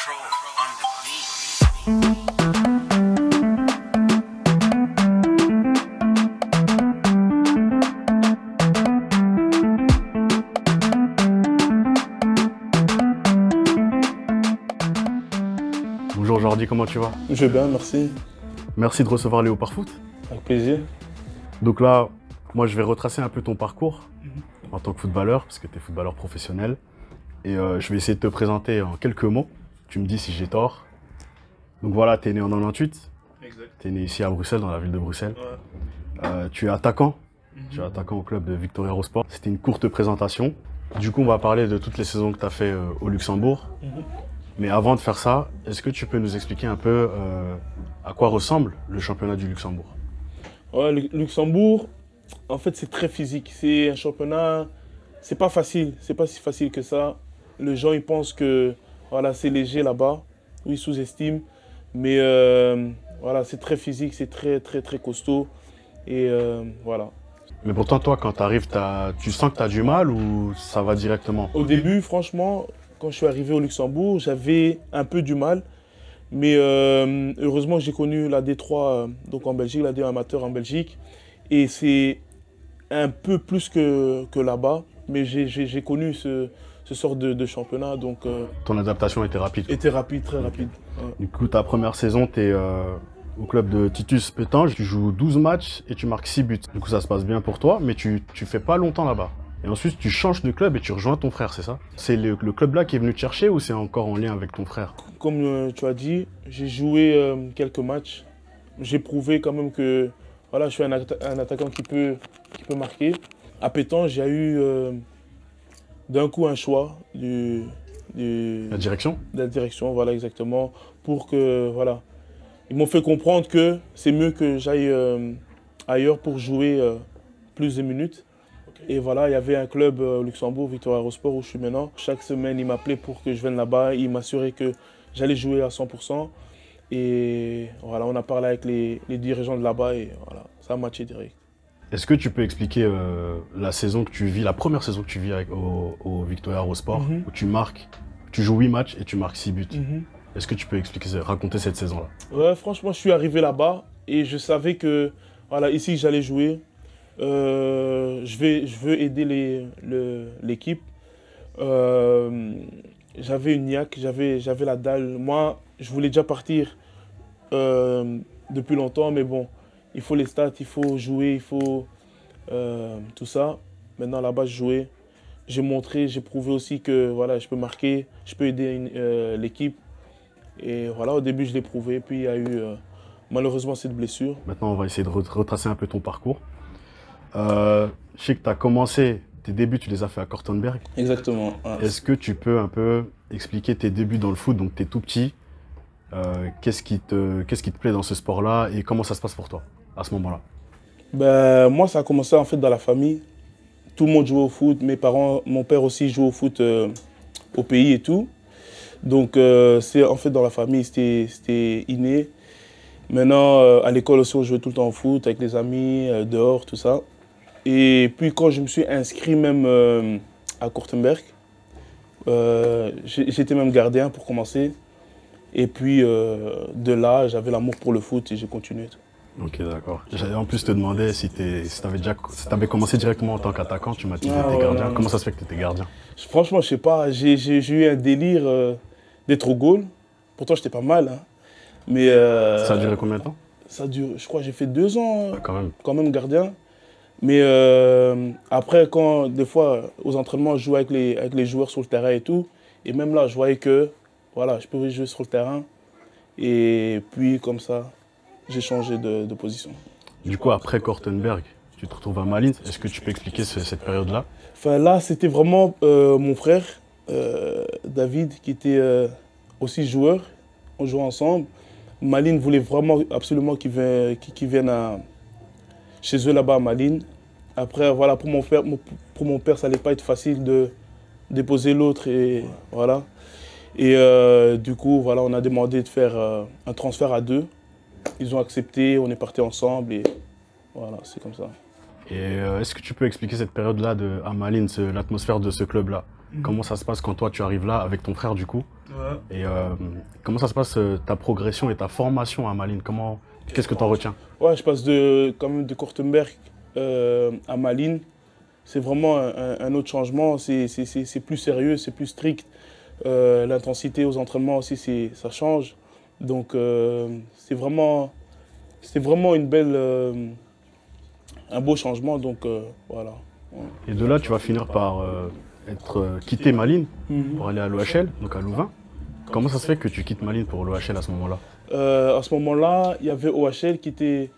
Control on the beat. Bonjour Jordi, comment tu vas? Je vais bien, merci. Merci de recevoir Léopard Foot. Avec plaisir. Donc là, moi je vais retracer un peu ton parcours en tant que footballeur, parce que tu es footballeur professionnel. Et je vais essayer de te présenter en quelques mots. Tu me dis si j'ai tort. Donc voilà, tu es né en 98. Exact. Tu es né ici à Bruxelles, dans la ville de Bruxelles. Ouais. Tu es attaquant. Tu es attaquant au club de Victoria Rosport. C'était une courte présentation. Du coup, on va parler de toutes les saisons que tu as fait au Luxembourg. Mais avant de faire ça, est-ce que tu peux nous expliquer un peu à quoi ressemble le championnat du Luxembourg? Ouais, le Luxembourg, en fait, c'est très physique. C'est un championnat, c'est pas facile. C'est pas si facile que ça. Les gens, ils pensent que voilà, c'est léger là-bas. Oui, ils sous-estiment. Mais voilà, c'est très physique, c'est très costaud. Et voilà. Mais pourtant, toi, quand tu arrives, tu sens que tu as du mal ou ça va directement? Au début, franchement, quand je suis arrivé au Luxembourg, j'avais un peu du mal. Mais heureusement, j'ai connu la D3 donc en Belgique, la D1 amateur en Belgique. Et c'est un peu plus que là-bas. Mais j'ai connu ce sort de championnat. Donc, Ton adaptation était rapide. était rapide, très rapide. Ouais. Du coup, ta première saison, tu es au club de Titus Pétange. Tu joues 12 matchs et tu marques 6 buts. Du coup, ça se passe bien pour toi, mais tu fais pas longtemps là-bas. Et ensuite, tu changes de club et tu rejoins ton frère, c'est ça? C'est le club-là qui est venu te chercher ou c'est encore en lien avec ton frère? Comme tu as dit, j'ai joué quelques matchs. J'ai prouvé quand même que voilà, je suis un attaquant qui peut marquer. À Pétange, il y a eu d'un coup un choix La direction? de la direction, voilà exactement, pour que voilà. Ils m'ont fait comprendre que c'est mieux que j'aille ailleurs pour jouer plus de minutes. Et voilà, il y avait un club au Luxembourg, Victoria Rosport, où je suis maintenant. Chaque semaine, il m'appelait pour que je vienne là-bas. Il m'assurait que j'allais jouer à 100%. Et voilà, on a parlé avec les dirigeants de là-bas et voilà, ça a matché direct. Est-ce que tu peux expliquer la saison que tu vis, la première saison que tu vis au Victoria Rosport, où tu joues 8 matchs et tu marques 6 buts? Est-ce que tu peux expliquer, raconter cette saison-là? Ouais, franchement, je suis arrivé là-bas et je savais que voilà, ici, j'allais jouer. Je veux aider l'équipe. J'avais une niaque, j'avais la dalle. Moi, je voulais déjà partir depuis longtemps, mais bon, il faut les stats, il faut jouer, il faut tout ça. Maintenant, là-bas, je jouais. J'ai montré, j'ai prouvé aussi que voilà, je peux marquer, je peux aider l'équipe. Et voilà, au début, je l'ai prouvé. Puis, il y a eu malheureusement cette blessure. Maintenant, on va essayer de retracer un peu ton parcours. Je sais que tu as commencé, tes débuts, tu les as fait à Kortenberg. Exactement. Ouais. Est-ce que tu peux un peu expliquer tes débuts dans le foot? Donc, tu es tout petit. Qu'est-ce qui te plaît dans ce sport-là et comment ça se passe pour toi à ce moment-là? Ben, moi, ça a commencé en fait dans la famille. Tout le monde jouait au foot. Mes parents, mon père aussi jouait au foot au pays et tout. Donc, c'est en fait dans la famille, c'était inné. Maintenant, à l'école aussi, on jouait tout le temps au foot avec les amis, dehors, tout ça. Et puis, quand je me suis inscrit même à Kortenberg, j'étais même gardien pour commencer. Et puis, de là, j'avais l'amour pour le foot et j'ai continué. Ok, d'accord. J'allais en plus te demander si tu avais commencé directement en tant qu'attaquant, tu m'as dit que tu étais gardien. Comment ça se fait que tu étais gardien? Franchement, je sais pas, j'ai eu un délire d'être au goal. Pourtant, j'étais pas mal. Hein. Mais, ça a duré combien de temps? Ça dure, je crois que j'ai fait 2 ans quand même. gardien. Mais après, quand des fois, aux entraînements, je jouais avec les joueurs sur le terrain et tout. Et même là, je voyais que voilà, je pouvais jouer sur le terrain. Et puis, comme ça, j'ai changé de position. Du coup, après Kortenberg, tu te retrouves à Malines. Est-ce que tu peux expliquer cette période-là? Enfin, là, c'était vraiment mon frère, David, qui était aussi joueur. On jouait ensemble. Malines voulait vraiment absolument qu'il vienne chez eux là-bas à Malines. Après, voilà, pour mon père, ça n'allait pas être facile de déposer l'autre. Et voilà. Et du coup, voilà, on a demandé de faire un transfert à 2. Ils ont accepté, on est partis ensemble et voilà, c'est comme ça. Et est-ce que tu peux expliquer cette période-là à Malines, l'atmosphère de ce club-là? Comment ça se passe quand toi tu arrives là avec ton frère du coup? Ouais. Et comment ça se passe ta progression et ta formation à Malines? Qu'est-ce que tu en retiens? Ouais, je passe quand même de Kortenberg à Malines. C'est vraiment un autre changement. C'est plus sérieux, c'est plus strict. L'intensité aux entraînements aussi, ça change. Donc c'est vraiment un beau changement. Donc voilà. Et de là, tu vas finir par quitter Malines Mhm. pour aller à l'OHL, donc à Louvain. Comment ça se fait que tu quittes Malines pour l'OHL à ce moment-là? À ce moment-là, il y avait OHL qui était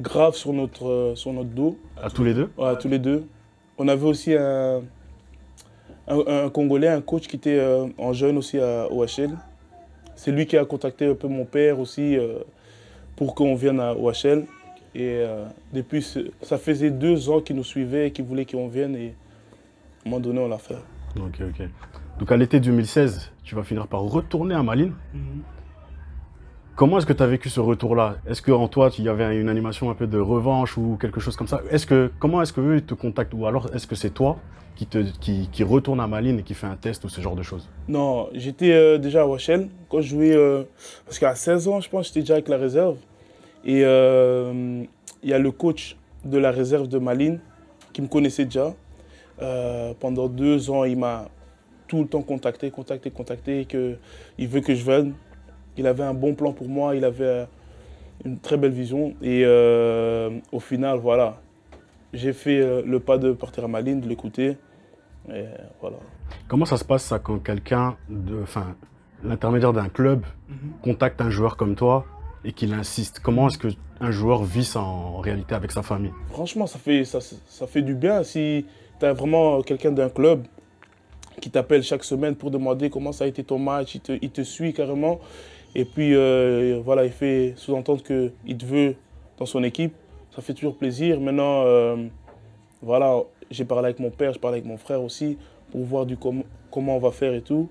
grave sur notre dos, À tous les deux? ouais, tous les deux. On avait aussi un Congolais, un coach qui était en jeune aussi à OHL. C'est lui qui a contacté un peu mon père aussi pour qu'on vienne à OHL. Et depuis, ça faisait 2 ans qu'il nous suivait et qu'il voulait qu'on vienne. Et à un moment donné, on l'a fait. Ok, ok. Donc à l'été 2016, tu vas finir par retourner à Malines. Comment est-ce que tu as vécu ce retour-là? Est-ce qu'en toi, il y avait une animation un peu de revanche ou quelque chose comme ça? Comment est-ce qu'eux, ils te contactent? Ou alors, est-ce que c'est toi qui retourne à Malines et qui fait un test ou ce genre de choses? Non, j'étais déjà à OHL quand je jouais, parce qu'à 16 ans, je pense, j'étais déjà avec la réserve. Et il y a le coach de la réserve de Malines qui me connaissait déjà. Pendant 2 ans, il m'a tout le temps contacté, qu'il veut que je vienne. Il avait un bon plan pour moi, il avait une très belle vision. Et au final, voilà, j'ai fait le pas de partir à Malines, de l'écouter. Et voilà. Comment ça se passe ça quand l'intermédiaire d'un club contacte un joueur comme toi et qu'il insiste? Comment est-ce qu'un joueur vit ça en réalité avec sa famille? Franchement, ça fait du bien si tu as vraiment quelqu'un d'un club qui t'appelle chaque semaine pour demander comment ça a été ton match, il te suit carrément. Et puis voilà, il fait sous-entendre qu'il te veut dans son équipe. Ça fait toujours plaisir. Maintenant, voilà, j'ai parlé avec mon père, je parle avec mon frère aussi pour voir comment on va faire et tout.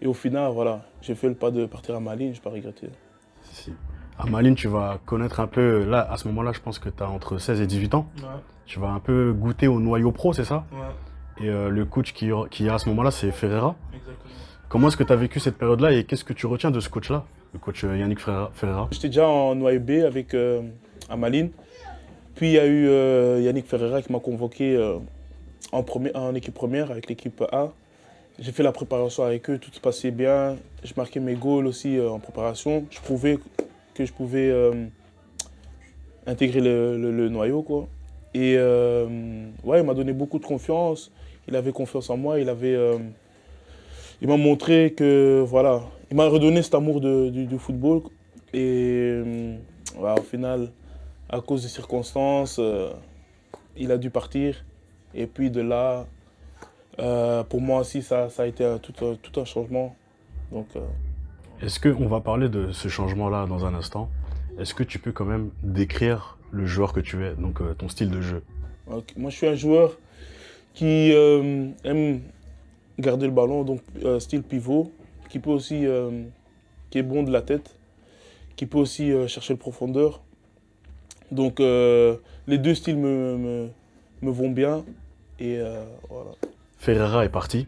Et au final, voilà, j'ai fait le pas de partir à Malines, je n'ai pas regretté. Si. À Malines, tu vas connaître un peu, là, à ce moment-là, je pense que tu as entre 16 et 18 ans. Ouais. Tu vas un peu goûter au noyau pro, c'est ça? Ouais, Et le coach qui est à ce moment-là, c'est Ferreira. exactement. Comment est-ce que tu as vécu cette période-là et qu'est-ce que tu retiens de ce coach-là, le coach Yannick Ferreira? J'étais déjà en noyau B à Malines. Puis il y a eu Yannick Ferreira qui m'a convoqué en équipe première avec l'équipe A. J'ai fait la préparation avec eux, tout se passait bien. Je marquais mes goals aussi en préparation. Je prouvais que je pouvais intégrer le noyau, quoi. Et ouais, il m'a donné beaucoup de confiance. Il avait confiance en moi. Il m'a montré que, voilà, il m'a redonné cet amour du football. Et ouais, au final, à cause des circonstances, il a dû partir. Et puis de là, pour moi aussi, ça a été tout un changement. Donc, Est-ce qu'on va parler de ce changement-là dans un instant? Est-ce que tu peux quand même décrire le joueur que tu es, donc ton style de jeu? moi, je suis un joueur qui aime garder le ballon, donc style pivot, qui peut aussi, qui est bon de la tête, qui peut aussi chercher le profondeur. Donc les deux styles me vont bien. Et voilà. Ferreira est parti.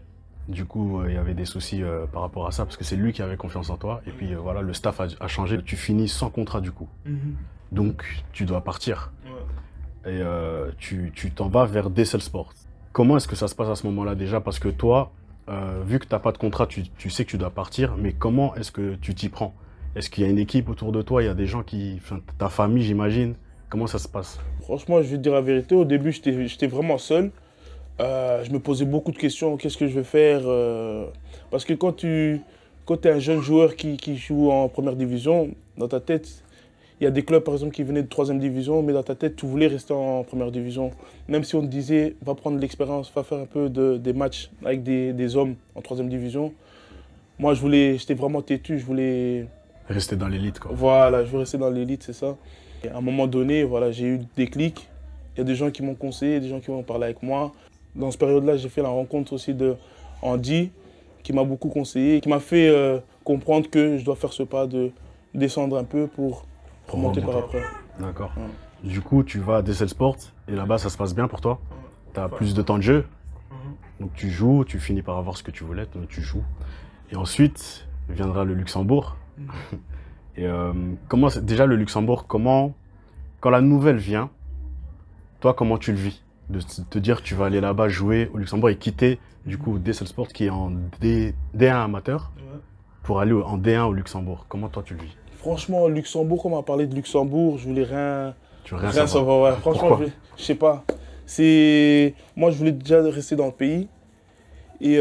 Du coup, il y avait des soucis par rapport à ça, parce que c'est lui qui avait confiance en toi. Et puis voilà, le staff a changé. Tu finis sans contrat du coup. Donc, tu dois partir. Ouais. Et tu t'en vas vers Dessel Sport. Comment est-ce que ça se passe à ce moment-là déjà? Parce que toi, vu que tu n'as pas de contrat, tu sais que tu dois partir. Mais comment est-ce que tu t'y prends? Est-ce qu'il y a une équipe autour de toi? Il y a des gens ta famille, j'imagine. Comment ça se passe? Franchement, je vais te dire la vérité, au début, j'étais vraiment seul. Je me posais beaucoup de questions, qu'est-ce que je vais faire parce que quand tu es un jeune joueur qui joue en première division, dans ta tête, il y a des clubs par exemple qui venaient de 3e division, mais dans ta tête, tu voulais rester en première division. Même si on te disait, va prendre de l'expérience, va faire un peu des matchs avec des hommes en 3e division. Moi, j'étais vraiment têtu, je voulais... Rester dans l'élite, quoi. Voilà, je veux rester dans l'élite, c'est ça. Et à un moment donné, voilà, j'ai eu des clics. Il y a des gens qui m'ont conseillé, des gens qui m'ont parlé avec moi. Dans cette période-là, j'ai fait la rencontre aussi de Andy, qui m'a beaucoup conseillé, qui m'a fait comprendre que je dois faire ce pas de descendre un peu pour monter par après. D'accord. Ouais. Du coup, tu vas à Dessel Sport et là-bas, ça se passe bien pour toi? Tu as plus de temps de jeu? Donc tu joues, tu finis par avoir ce que tu voulais, donc tu joues. Et ensuite viendra le Luxembourg. Et déjà le Luxembourg, quand la nouvelle vient, toi comment tu le vis? De te dire que tu vas aller là-bas jouer au Luxembourg et quitter du coup DSL Sport qui est en D1 amateur pour aller en D1 au Luxembourg. Comment toi tu le vis? Franchement, Luxembourg, quand on m'a parlé de Luxembourg, je voulais rien, Tu veux rien rien savoir. savoir. Ouais. Franchement, Pourquoi? je sais pas. Moi, je voulais déjà rester dans le pays. Et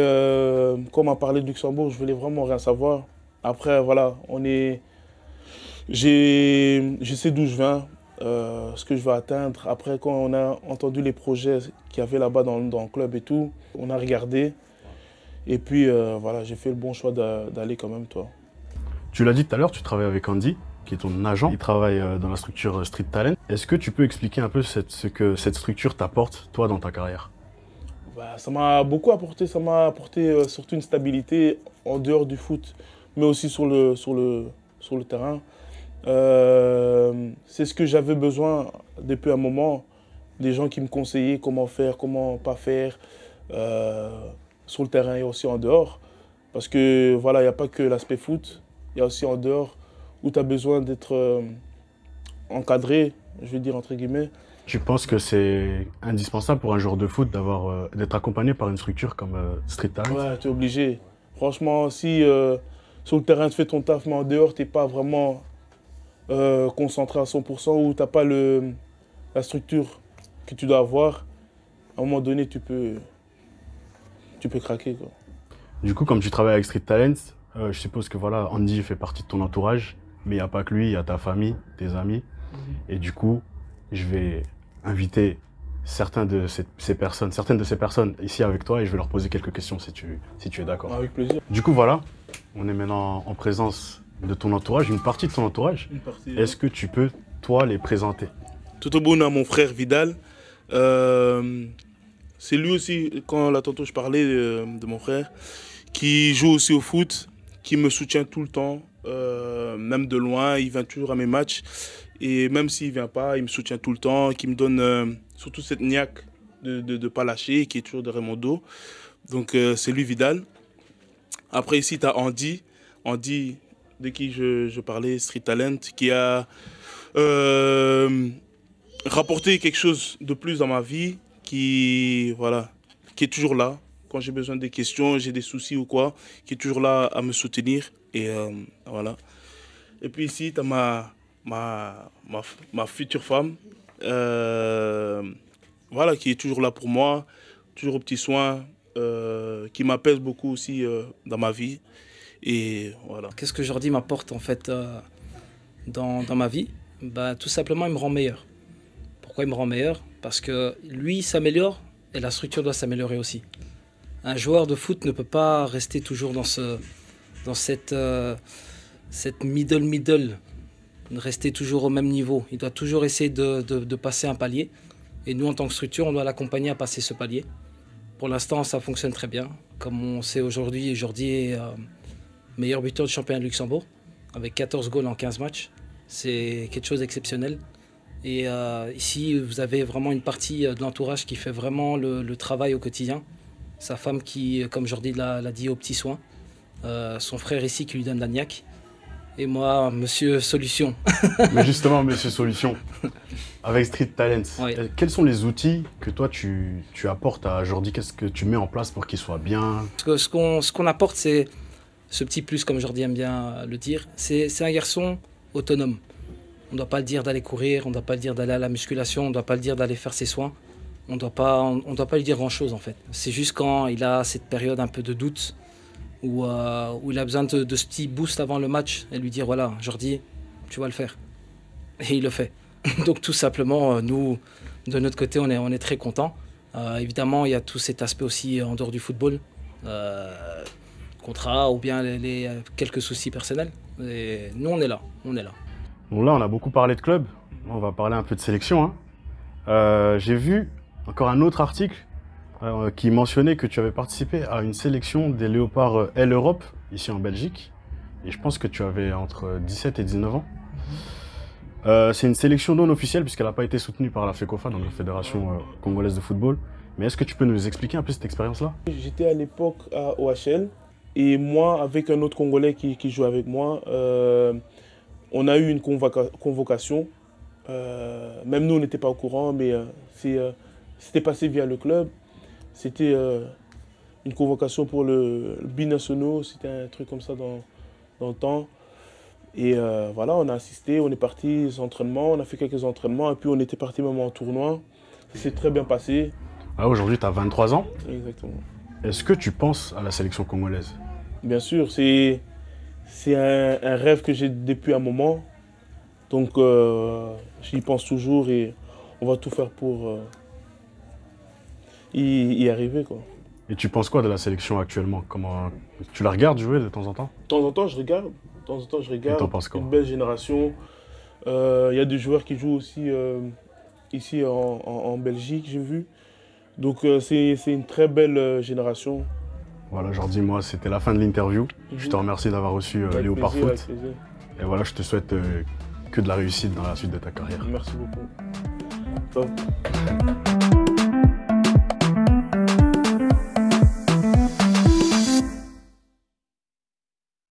quand on m'a parlé de Luxembourg, je voulais vraiment rien savoir. Après, voilà, je sais d'où je viens, ce que je veux atteindre. Après, quand on a entendu les projets qu'il y avait là-bas dans le club et tout, on a regardé. Et puis, voilà, j'ai fait le bon choix d'aller quand même, toi. Tu l'as dit tout à l'heure, tu travailles avec Andy, qui est ton agent. Il travaille dans la structure Street Talent. Est-ce que tu peux expliquer un peu ce que cette structure t'apporte, toi, dans ta carrière? Bah, ça m'a beaucoup apporté. Ça m'a apporté surtout une stabilité en dehors du foot, mais aussi sur le terrain. C'est ce que j'avais besoin depuis un moment. Des gens qui me conseillaient comment faire, comment pas faire, sur le terrain et aussi en dehors. Parce que voilà, il n'y a pas que l'aspect foot, il y a aussi en dehors où tu as besoin d'être encadré, je vais dire entre guillemets. Tu penses que c'est indispensable pour un joueur de foot d'être accompagné par une structure comme Street Talent? Ouais, tu es obligé. Franchement, si sur le terrain tu fais ton taf, mais en dehors, tu n'es pas vraiment concentré à 100% ou tu n'as pas la structure que tu dois avoir, à un moment donné, tu peux craquer, quoi. Du coup, comme tu travailles avec Street Talent, je suppose que voilà, Andy fait partie de ton entourage, mais il n'y a pas que lui, il y a ta famille, tes amis. Et du coup, je vais inviter certaines de ces personnes ici avec toi et je vais leur poser quelques questions si tu es d'accord. Avec plaisir. Du coup, voilà, on est maintenant en présence de ton entourage, une partie de ton entourage. Une partie, Est-ce que tu peux, toi, les présenter? Tout au bout, on a mon frère Vidal. C'est lui aussi, quand là tantôt je parlais de mon frère, qui joue aussi au foot, qui me soutient tout le temps, même de loin, il vient toujours à mes matchs. Et même s'il ne vient pas, il me soutient tout le temps, qui me donne surtout cette niaque de ne pas lâcher, qui est toujours derrière mon dos. Donc c'est lui Vidal. Après ici, tu as Andy. Andy, de qui je parlais, Street Talent, qui a rapporté quelque chose de plus dans ma vie, qui est toujours là. Quand j'ai besoin des questions, j'ai des soucis ou quoi, qui est toujours là à me soutenir. Et voilà. Et puis ici, tu as ma future femme, voilà, qui est toujours là pour moi, toujours aux petits soins, qui m'apaise beaucoup aussi dans ma vie. Et voilà. Qu'est-ce que Jordi m'apporte en fait dans ma vie? Bah, tout simplement, il me rend meilleur. Pourquoi il me rend meilleur? Parce que lui s'améliore et la structure doit s'améliorer aussi. Un joueur de foot ne peut pas rester toujours dans cette middle, rester toujours au même niveau. Il doit toujours essayer de passer un palier. Et nous, en tant que structure, on doit l'accompagner à passer ce palier. Pour l'instant, ça fonctionne très bien. Comme on sait aujourd'hui, Jordi est meilleur buteur du championnat de Luxembourg, avec 14 goals en 15 matchs. C'est quelque chose d'exceptionnel. Et ici, vous avez vraiment une partie de l'entourage qui fait vraiment le travail au quotidien. Sa femme qui, comme Jordi l'a dit, aux petits soins. Son frère ici qui lui donne la niaque. Et moi, Monsieur Solution. Mais justement, Monsieur Solution, avec Street Talent, Oui. Quels sont les outils que toi tu apportes à Jordi? Qu'est-ce que tu mets en place pour qu'il soit bien? Ce qu'on apporte, c'est ce petit plus, comme Jordi aime bien le dire. C'est un garçon autonome. On ne doit pas le dire d'aller courir, on ne doit pas le dire d'aller à la musculation, on ne doit pas le dire d'aller faire ses soins. On ne doit pas lui dire grand-chose en fait. C'est juste quand il a cette période un peu de doute, où il a besoin de ce petit boost avant le match et lui dire voilà, Jordi, tu vas le faire. Et il le fait. Donc tout simplement, nous, de notre côté, on est très contents. Évidemment, il y a tout cet aspect aussi en dehors du football, contrat ou bien les quelques soucis personnels. Et nous, on est là. Bon, là, on a beaucoup parlé de club. On va parler un peu de sélection, hein. J'ai vu encore un autre article qui mentionnait que tu avais participé à une sélection des Léopards L Europe, ici en Belgique. Et je pense que tu avais entre 17 et 19 ans. C'est une sélection non officielle puisqu'elle n'a pas été soutenue par la FECOFA, donc la Fédération congolaise de football. Mais est-ce que tu peux nous expliquer un peu cette expérience-là? J'étais à l'époque à OHL et moi, avec un autre Congolais qui jouait avec moi, on a eu une convocation. Même nous, on n'était pas au courant, mais c'était passé via le club. C'était une convocation pour le binationaux, c'était un truc comme ça dans le temps. Et voilà, on a assisté, on est parti aux entraînements, on a fait quelques entraînements et puis on était parti même en tournoi. Ça s'est très bien passé. Ah, aujourd'hui, tu as 23 ans. Exactement. Est-ce que tu penses à la sélection congolaise? Bien sûr, c'est un rêve que j'ai depuis un moment. Donc j'y pense toujours et on va tout faire pour y arriver, quoi. Et tu penses quoi de la sélection actuellement? Comment... Tu la regardes jouer de temps en temps? De temps en temps, je regarde. De temps en temps, je regarde. Et t'en penses quoi? Une belle génération. Il y a des joueurs qui jouent aussi ici en Belgique, j'ai vu. Donc c'est une très belle génération. Voilà, Jordi, moi, c'était la fin de l'interview. Je te remercie d'avoir reçu Léopard plaisir, avec Foot. plaisir. Et voilà, je te souhaite que de la réussite dans la suite de ta carrière. Merci beaucoup. Top.